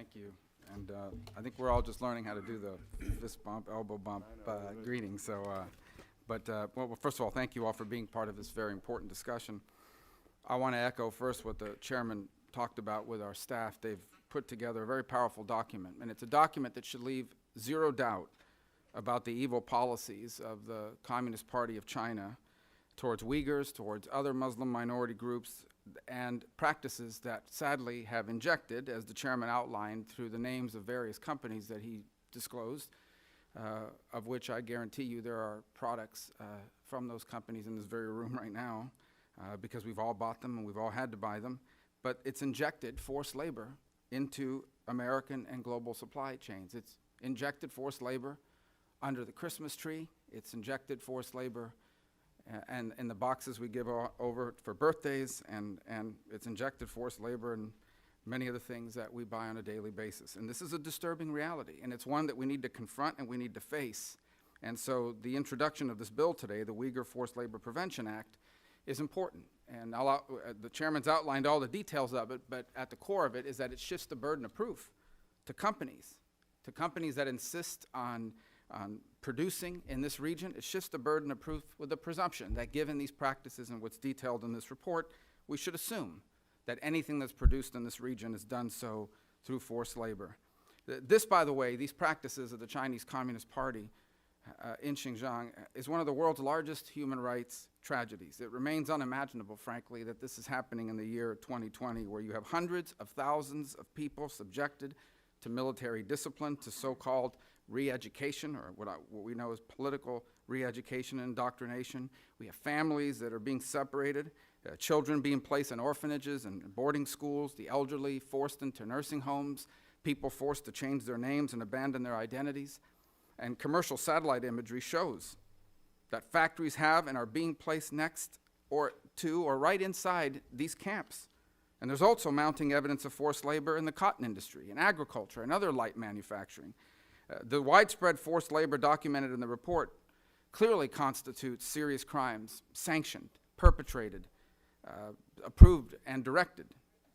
Thank you. And I think we're all just learning how to do the fist bump, elbow bump greeting. So, well, first of all, thank you all for being part of this very important discussion. I want to echo first what the chairman talked about with our staff. They've put together a very powerful document, and it's a document that should leave zero doubt about the evil policies of the Communist Party of China towards Uyghurs, towards other Muslim minority groups, and practices that sadly have injected, as the chairman outlined, through the names of various companies that he disclosed, of which I guarantee you there are products from those companies in this very room right now, because we've all bought them and we've all had to buy them. But it's injected forced labor into American and global supply chains. It's injected forced labor under the Christmas tree. It's injected forced labor and in the boxes we give over for birthdays, and it's injected forced labor in many of the things that we buy on a daily basis. And this is a disturbing reality, and it's one that we need to confront and we need to face. And so the introduction of this bill today, the Uyghur Forced Labor Prevention Act, is important. And the chairman's outlined all the details of it, but at the core of it is that it shifts the burden of proof to companies that insist on producing in this region. It shifts the burden of proof with the presumption that given these practices and what's detailed in this report, we should assume that anything that's produced in this region is done so through forced labor. This, by the way, these practices of the Chinese Communist Party in Xinjiang is one of the world's largest human rights tragedies. It remains unimaginable, frankly, that this is happening in the year 2020, where you have hundreds of thousands of people subjected to military discipline, to so-called re-education, or what we know as political re-education and indoctrination. We have families that are being separated, children being placed in orphanages and boarding schools, the elderly forced into nursing homes, people forced to change their names and abandon their identities. And commercial satellite imagery shows that factories have and are being placed next or to or right inside these camps. And there's also mounting evidence of forced labor in the cotton industry, in agriculture, and other light manufacturing. The widespread forced labor documented in the report clearly constitutes serious crimes, sanctioned, perpetrated, approved, and directed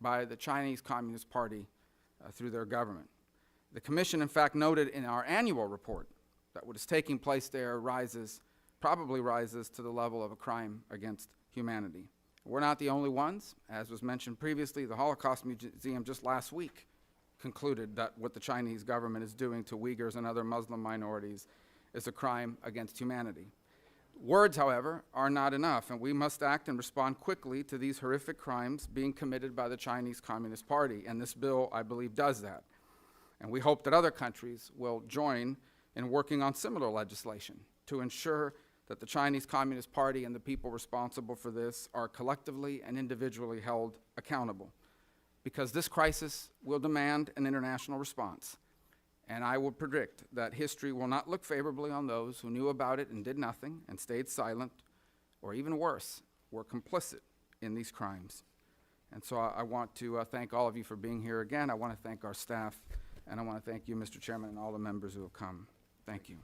by the Chinese Communist Party through their government. The Commission, in fact, noted in our annual report that what is taking place there probably rises to the level of a crime against humanity. We're not the only ones. As was mentioned previously, the Holocaust Museum just last week concluded that what the Chinese government is doing to Uyghurs and other Muslim minorities is a crime against humanity. Words, however, are not enough, and we must act and respond quickly to these horrific crimes being committed by the Chinese Communist Party, and this bill, I believe, does that. And we hope that other countries will join in working on similar legislation to ensure that the Chinese Communist Party and the people responsible for this are collectively and individually held accountable, because this crisis will demand an international response. And I will predict that history will not look favorably on those who knew about it and did nothing and stayed silent, or even worse, were complicit in these crimes. And so I want to thank all of you for being here again. I want to thank our staff, and I want to thank you, Mr. Chairman, and all the members who have come. Thank you.